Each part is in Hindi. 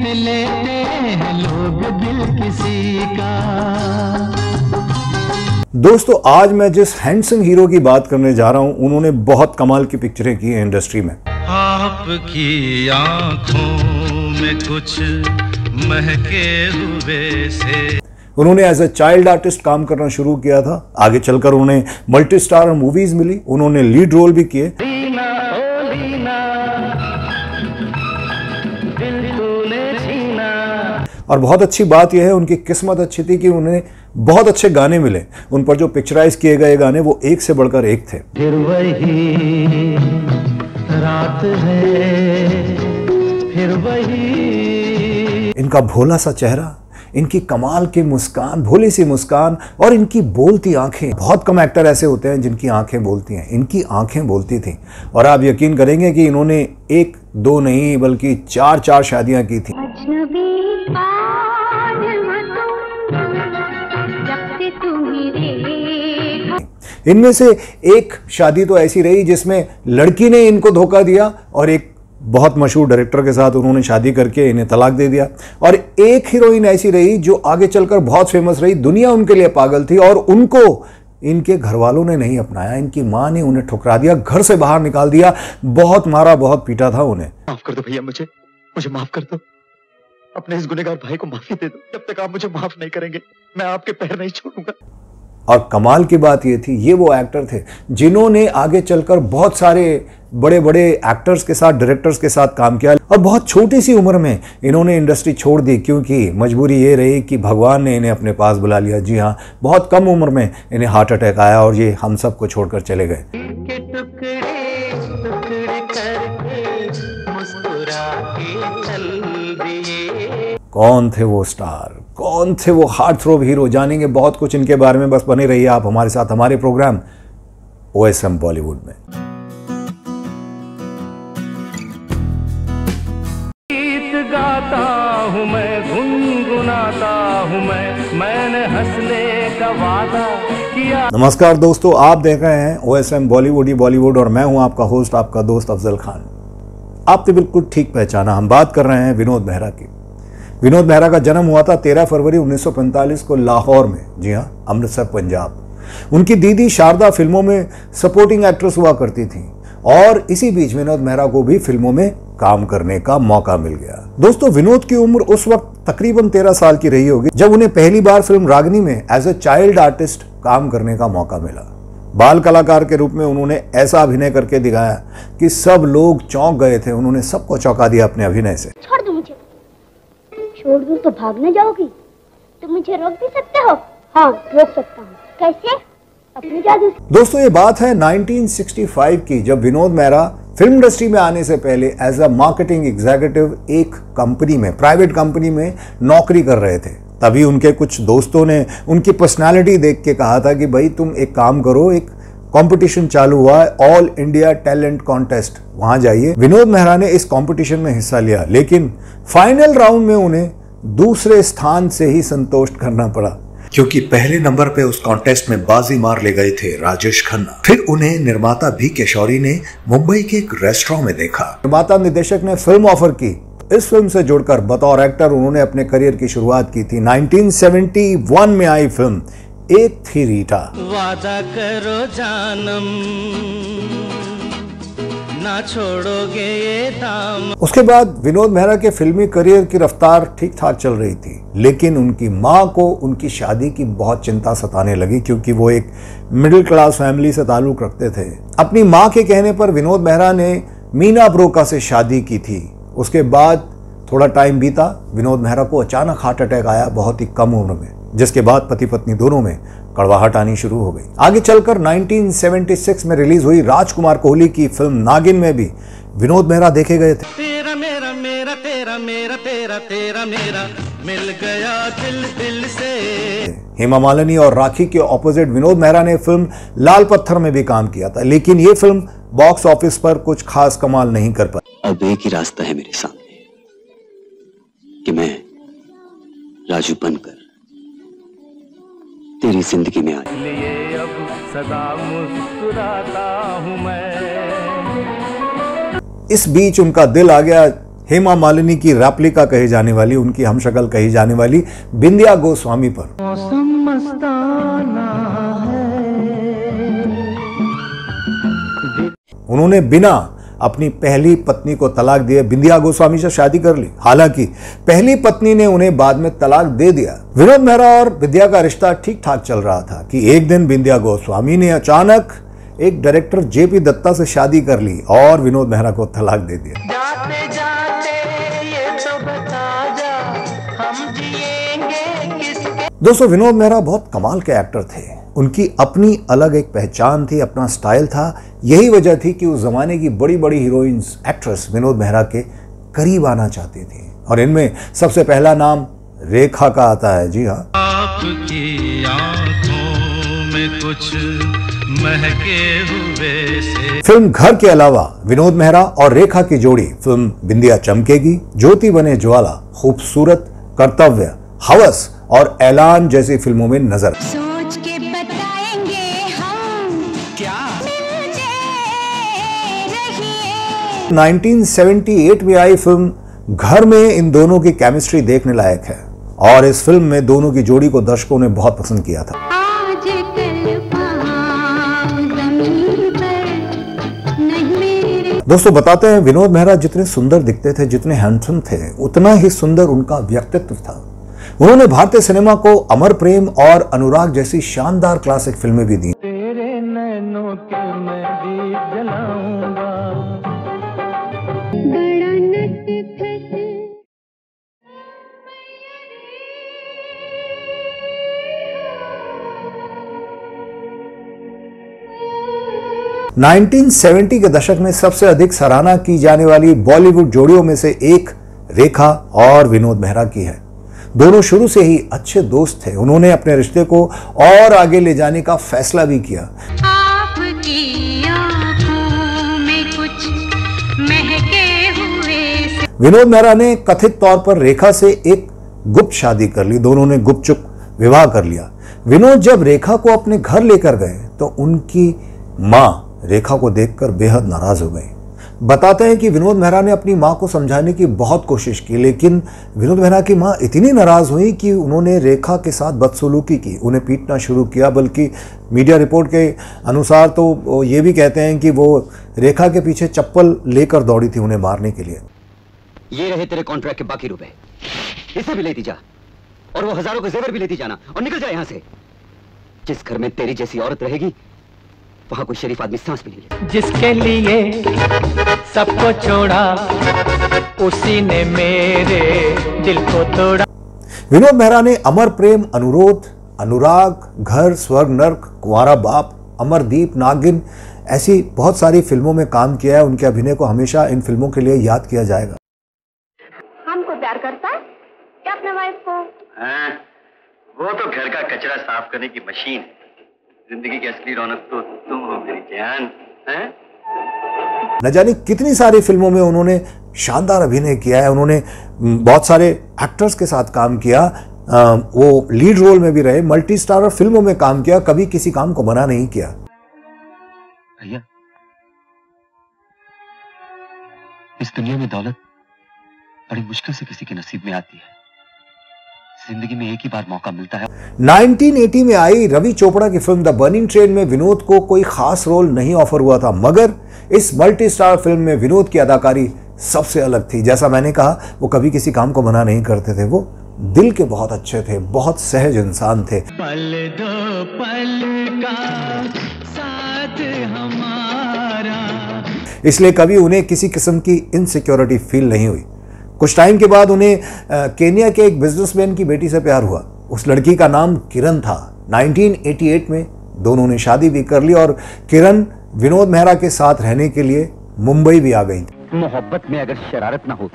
जीत लेते हैं लोग दिल किसी का। दोस्तों, आज मैं जिस हैंडसम हीरो की बात करने जा रहा हूं, उन्होंने बहुत कमाल की पिक्चरें की हैं इंडस्ट्री में। आपकी आंखों में कुछ महके हुए से उन्होंने एज अ चाइल्ड आर्टिस्ट काम करना शुरू किया था। आगे चलकर उन्हें मल्टी स्टार मूवीज मिली, उन्होंने लीड रोल भी किए। और बहुत अच्छी बात यह है, उनकी किस्मत अच्छी थी कि उन्हें बहुत अच्छे गाने मिले। उन पर जो पिक्चराइज किए गए गाने वो एक से बढ़कर एक थे। फिर वही रात है, फिर वही। इनका भोला सा चेहरा, इनकी कमाल की मुस्कान, भोली सी मुस्कान और इनकी बोलती आंखें। बहुत कम एक्टर ऐसे होते हैं जिनकी आंखें बोलती हैं, इनकी आंखें बोलती थी। और आप यकीन करेंगे कि इन्होंने एक दो नहीं बल्कि चार शादियां की थी। इनमें से एक शादी तो ऐसी रही जिसमें लड़की ने इनको धोखा दिया और एक बहुत मशहूर डायरेक्टर के साथ उन्होंने शादी करके इन्हें तलाक दे दिया। और एक हीरोइन ऐसी रही जो आगे चलकर बहुत फेमस रही, दुनिया उनके लिए पागल थी और उनको इनके घर वालों ने नहीं अपनाया। इनकी मां ने उन्हें ठुकरा दिया, घर से बाहर निकाल दिया, बहुत मारा, बहुत पीटा था उन्हें। माफ कर दो भैया, मुझे माफ कर दो। अपने इस गुनहगार भाई को माफी दे दो। जब तक आप मुझे माफ नहीं करेंगे मैं आपके पैर नहीं छोड़ूंगा। और कमाल की बात ये थी, ये वो एक्टर थे जिन्होंने आगे चलकर बहुत सारे बड़े बड़े एक्टर्स के साथ, डायरेक्टर्स के साथ काम किया। और बहुत छोटी सी उम्र में इन्होंने इंडस्ट्री छोड़ दी क्योंकि मजबूरी ये रही कि भगवान ने इन्हें अपने पास बुला लिया। जी हाँ, बहुत कम उम्र में इन्हें हार्ट अटैक आया और ये हम सबको छोड़कर चले गए। कौन थे वो स्टार, कौन थे वो हार्ट थ्रोब हीरो? जानेंगे बहुत कुछ इनके बारे में। बस बने रहिए आप हमारे साथ, हमारे प्रोग्राम OSM बॉलीवुड में। गीत गाता हूँ मैं, गुनगुनाता हूँ मैंने हंसने का वादा किया। नमस्कार दोस्तों, आप देख रहे हैं OSM बॉलीवुड और मैं हूं आपका होस्ट, आपका दोस्त अफजल खान। आपने बिल्कुल ठीक पहचाना, हम बात कर रहे हैं विनोद मेहरा की। विनोद मेहरा का जन्म हुआ था 13 फरवरी 1945 को लाहौर में। जी हाँ, अमृतसर, पंजाब। उनकी दीदी शारदा फिल्मों में सपोर्टिंग एक्ट्रेस हुआ करती थी और इसी बीच विनोद मेहरा को भी फिल्मों में काम करने का मौका मिल गया। दोस्तों, विनोद की उम्र उस वक्त तकरीबन 13 साल की रही होगी जब उन्हें पहली बार फिल्म रागिनी में एज ए चाइल्ड आर्टिस्ट काम करने का मौका मिला। बाल कलाकार के रूप में उन्होंने ऐसा अभिनय करके दिखाया कि सब लोग चौंक गए थे। उन्होंने सबको चौंका दिया अपने अभिनय से। छोड़ दूं तो भाग न जाओगी? तुम मुझे रोक भी सकते हो? हाँ, रोक सकता हूँ। कैसे? अपनी जादू से। दोस्तों, ये बात है 1965 की, जब विनोद मेहरा फिल्म इंडस्ट्री में आने से पहले एज अ मार्केटिंग एग्जीक्यूटिव एक कंपनी में, प्राइवेट कंपनी में नौकरी कर रहे थे। तभी उनके कुछ दोस्तों ने उनकी पर्सनालिटी देख के कहा था कि भाई तुम एक काम करो, एक कंपटीशन चालू हुआ है, ऑल इंडिया टैलेंट कॉन्टेस्ट, वहां जाइए। विनोद मेहरा ने इस कंपटीशन में हिस्सा लिया, लेकिन फाइनल राउंड में उन्हें दूसरे स्थान से ही संतोष करना पड़ा क्योंकि पहले नंबर पे उस कॉन्टेस्ट में बाजी मार ले गए थे राजेश खन्ना। फिर उन्हें निर्माता भी केशौरी ने मुंबई के एक रेस्टोरेंट में देखा। निर्माता निर्देशक ने फिल्म ऑफर की। इस फिल्म से जुड़कर बतौर एक्टर उन्होंने अपने करियर की शुरुआत की थी। 1971 में आई फिल्म एक थी रीटा। वादा करो जानम, ना छोड़ोगे ये दाम। उसके बाद विनोद मेहरा के फिल्मी करियर की रफ्तार ठीक ठाक चल रही थी, लेकिन उनकी मां को उनकी शादी की बहुत चिंता सताने लगी क्योंकि वो एक मिडिल क्लास फैमिली से ताल्लुक रखते थे। अपनी मां के कहने पर विनोद मेहरा ने मीना ब्रोका से शादी की थी। उसके बाद थोड़ा टाइम बीता, विनोद मेहरा को अचानक हार्ट अटैक आया बहुत ही कम उम्र में, जिसके बाद पति पत्नी दोनों में कड़वाहट आनी शुरू हो गई। आगे चलकर 1976 में रिलीज हुई राजकुमार कोहली की फिल्म नागिन में भी विनोद मेहरा देखे गए थे। तेरा मेरा मेरा तेरा मेरा तेरा तेरा मेरा मिल गया दिल दिल से। हेमा मालिनी और राखी के ऑपोजिट विनोद मेहरा ने फिल्म लाल पत्थर में भी काम किया था, लेकिन ये फिल्म बॉक्स ऑफिस पर कुछ खास कमाल नहीं कर पाई। अब एक ही रास्ता है मेरे सामने कि मैं राजू बनकर तेरी जिंदगी में आया। लिए अब सदा मुस्कुराता हूं मैं। इस बीच उनका दिल आ गया हेमा मालिनी की रेप्लिका कही जाने वाली, उनकी हमशक्ल कही जाने वाली बिंदिया गोस्वामी पर। उन्होंने बिना अपनी पहली पत्नी को तलाक दिए बिंदिया गोस्वामी से शादी कर ली। हालांकि पहली पत्नी ने उन्हें बाद में तलाक दे दिया। विनोद मेहरा और बिंदिया का रिश्ता ठीक ठाक चल रहा था कि एक दिन बिंदिया गोस्वामी ने अचानक एक डायरेक्टर जेपी दत्ता से शादी कर ली और विनोद मेहरा को तलाक दे दिया। जाते जाते ये तो बता जा, हम जिएंगे किसके। दोस्तों, विनोद मेहरा बहुत कमाल के एक्टर थे। उनकी अपनी अलग एक पहचान थी, अपना स्टाइल था। यही वजह थी कि उस जमाने की बड़ी बड़ी हीरोइंस, एक्ट्रेस विनोद मेहरा के करीब आना चाहती थी और इनमें सबसे पहला नाम रेखा का आता है। जी हाँ, आपकी आंखों में कुछ महके हुए से। फिल्म घर के अलावा विनोद मेहरा और रेखा की जोड़ी फिल्म बिंदिया चमकेगी, ज्योति बने ज्वाला, खूबसूरत, कर्तव्य, हवस और ऐलान जैसी फिल्मों में नजर। सोच के बताएंगे हम क्या 1978 में आई फिल्म घर में इन दोनों की केमिस्ट्री देखने लायक है और इस फिल्म में दोनों की जोड़ी को दर्शकों ने बहुत पसंद किया था। दोस्तों, बताते हैं विनोद मेहरा जितने सुंदर दिखते थे, जितने हैंडसम थे, उतना ही सुंदर उनका व्यक्तित्व था। उन्होंने भारतीय सिनेमा को अमर प्रेम और अनुराग जैसी शानदार क्लासिक फिल्में भी दी। तेरे नैनों के मैं दीप जलाऊंगा। 1970 के दशक में सबसे अधिक सराहना की जाने वाली बॉलीवुड जोड़ियों में से एक रेखा और विनोद मेहरा की है। दोनों शुरू से ही अच्छे दोस्त थे। उन्होंने अपने रिश्ते को और आगे ले जाने का फैसला भी किया। आपकी आंखों में कुछ महके हुए। विनोद मेहरा ने कथित तौर पर रेखा से एक गुप्त शादी कर ली। दोनों ने गुपचुप विवाह कर लिया। विनोद जब रेखा को अपने घर लेकर गए तो उनकी मां रेखा को देखकर बेहद नाराज हो गई। बताते हैं कि विनोद मेहरा ने अपनी मां को समझाने की बहुत कोशिश की, लेकिन विनोद मेहरा की मां इतनी नाराज हुई कि उन्होंने रेखा के साथ बदसलूकी की, उन्हें पीटना शुरू किया। बल्कि मीडिया रिपोर्ट के अनुसार तो ये भी कहते हैं कि वो रेखा के पीछे चप्पल लेकर दौड़ी थी उन्हें मारने के लिए। ये रहे तेरे कॉन्ट्रैक्ट के बाकी रुपए, इसे भी लेती जा और वो हजारों के जेवर भी लेती जाना और निकल जाए यहां से। जिस घर में तेरी जैसी औरत रहेगी वहां कोई शरीफ आदमी सांस भी नहीं लेता। जिसके लिए सबको छोड़ा उसी ने मेरे दिल को तोड़ा। विनोद मेहरा ने अमर प्रेम, अनुरोध, अनुराग, घर, स्वर्ग, नर्क, कुंवारा बाप, अमरदीप, नागिन ऐसी बहुत सारी फिल्मों में काम किया है। उनके अभिनय को हमेशा इन फिल्मों के लिए याद किया जाएगा। हमको प्यार करता है क्या अपने वाइफ को? वो तो घर का कचरा साफ करने की मशीन है। जिंदगी की असली रौनक तो तुम हो मेरी जान। न जाने कितनी सारी फिल्मों में उन्होंने शानदार अभिनय किया है। उन्होंने बहुत सारे एक्टर्स के साथ काम किया। वो लीड रोल में भी रहे, मल्टी स्टारर फिल्मों में काम किया, कभी किसी काम को मना नहीं किया। भैया, इस दुनिया में दौलत बड़ी मुश्किल से किसी के नसीब में आती है। जिंदगी में एक ही बार मौका मिलता है। 1980 में आई रवि चोपड़ा की फिल्म द बर्निंग ट्रेन में विनोद को कोई खास रोल नहीं ऑफर हुआ था, मगर इस मल्टी स्टार फिल्म में विनोद की अदाकारी सबसे अलग थी। जैसा मैंने कहा, वो कभी किसी काम को मना नहीं करते थे। वो दिल के बहुत अच्छे थे, बहुत सहज इंसान थे। पल दो पल का साथ हमारा। इसलिए कभी उन्हें किसी किस्म की इनसिक्योरिटी फील नहीं हुई। कुछ टाइम के बाद उन्हें केन्या के एक बिजनेसमैन की बेटी से प्यार हुआ। उस लड़की का नाम किरण था। 1988 में दोनों ने शादी भी कर ली और किरण विनोद मेहरा के साथ रहने के लिए मुंबई भी आ गई। मोहब्बत में अगर शरारत ना हो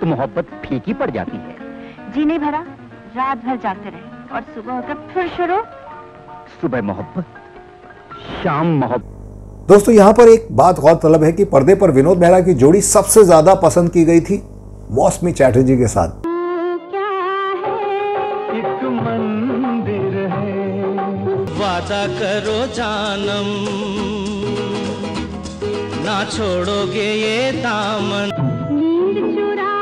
तो मोहब्बत फीकी पड़ जाती है। जी नहीं भरा, रात भर जागते रहे और सुबह होकर फिर शुरू। सुबह मोहब्बत, शाम मोहब्बत। दोस्तों, यहाँ पर एक बात गौरतलब है कि पर्दे पर विनोद मेहरा की जोड़ी सबसे ज्यादा पसंद की गई थी मौसमी चैटर्जी के साथ। एक मंदिर है। वादा करो जानम, ना छोड़ोगे ये दामन। नींद चुरा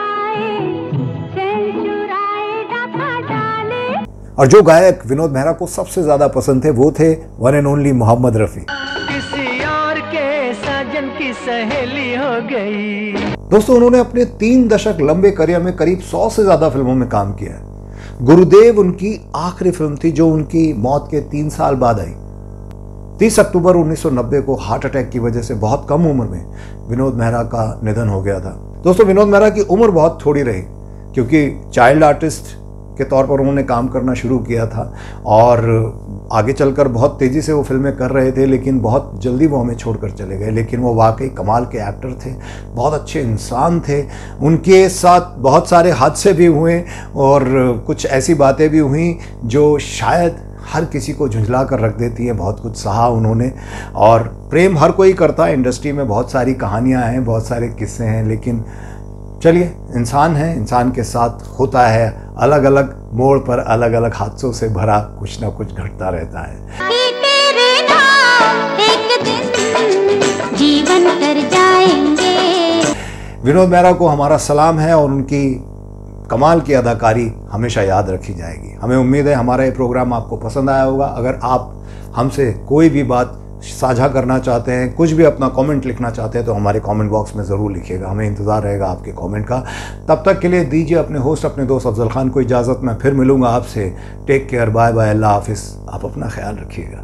और जो गायक विनोद मेहरा को सबसे ज्यादा पसंद थे वो थे one and only Mohammed Rafi. किसी और के साजन की सहेली हो गई। दोस्तों, उन्होंने अपने 3 दशक लंबे करियर में करीब 100 से ज्यादा फिल्मों में काम किया है। गुरुदेव उनकी आखिरी फिल्म थी जो उनकी मौत के 3 साल बाद आई। 30 अक्टूबर 1990 को हार्ट अटैक की वजह से बहुत कम उम्र में विनोद मेहरा का निधन हो गया था। दोस्तों, विनोद मेहरा की उम्र बहुत थोड़ी रही क्योंकि चाइल्ड आर्टिस्ट के तौर पर उन्होंने काम करना शुरू किया था और आगे चलकर बहुत तेज़ी से वो फिल्में कर रहे थे, लेकिन बहुत जल्दी वो हमें छोड़कर चले गए। लेकिन वो वाकई कमाल के एक्टर थे, बहुत अच्छे इंसान थे। उनके साथ बहुत सारे हादसे भी हुए और कुछ ऐसी बातें भी हुई जो शायद हर किसी को झुंझला कर रख देती है। बहुत कुछ सहा उन्होंने, और प्रेम हर कोई करता है। इंडस्ट्री में बहुत सारी कहानियाँ हैं, बहुत सारे किस्से हैं, लेकिन चलिए, इंसान है, इंसान के साथ होता है अलग अलग मोड़ पर अलग अलग हादसों से भरा कुछ ना कुछ घटता रहता है। तेरे नाम एक दिन जीवन कर जाएंगे। विनोद मेहरा को हमारा सलाम है और उनकी कमाल की अदाकारी हमेशा याद रखी जाएगी। हमें उम्मीद है हमारा ये प्रोग्राम आपको पसंद आया होगा। अगर आप हमसे कोई भी बात साझा करना चाहते हैं, कुछ भी अपना कमेंट लिखना चाहते हैं, तो हमारे कमेंट बॉक्स में ज़रूर लिखिएगा। हमें इंतज़ार रहेगा आपके कमेंट का। तब तक के लिए दीजिए अपने होस्ट, अपने दोस्त अफजल खान को इजाज़त। मैं फिर मिलूंगा आपसे। टेक केयर, बाय बाय, अल्लाह हाफिज़। आप अपना ख्याल रखिएगा।